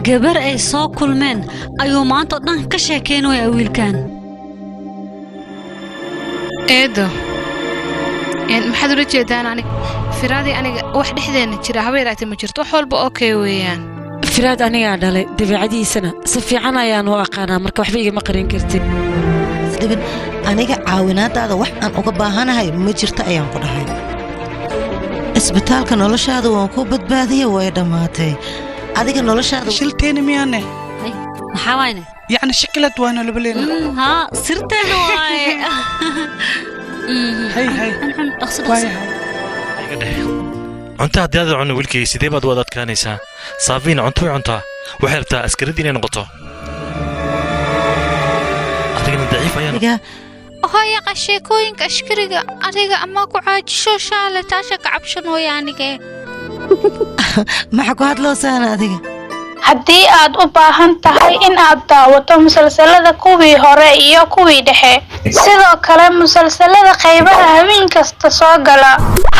gabar ay soo kulmeen ayuu maanta dhan ka sheekeenay wiilkan eedo maxaad ula jeedaan aniga firaadi aniga wax dhexdeena jira habeeraatay ma jirto wax walba okay weeyaan firaad aniga dhalay dabeecadiisana si fiican ayaan u aqaanaa marka waxba igama qarin kartid sideen aniga caawinaadaada wax aan uga baahanahay ma jirto ayaan ku dhahay isbitaalka noloshaada waan ku badbaadiyay way dhamaatay adiga noloshaada shilteena miyaane maxaa wayne يعني شكلت وانا لبلينا ها سرتنا واي هي cunta haddii aad cunno wiilkay sidee baad wada adkaanaysaa saafiin cunto way cuntaa waxay rabtaa askaradii inay noqoto adigana daciif ayaan hooyo qasheekooyinka askariga adiga ama ku caajisho shaale taasha ka cabshan hooyo anige maxaa ku hadloosaana adiga haddii aad u baahan tahay in aad daawato musalsalada kuwii hore iyo kuwii dhexe sidoo kale musalsalada qaybaha habeen kasta soo gala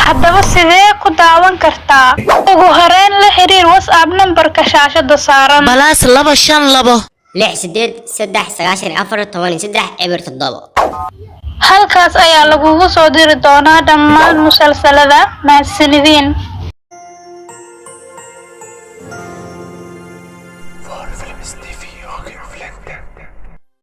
haddaba sidee ku daawan kartaa ugu horeen la xiriir WhatsApp nambarka shaashada saaran balaas 252 halkaas ayaa lagugu soo diri doonaa dhammaan musalsalada mahadsanidin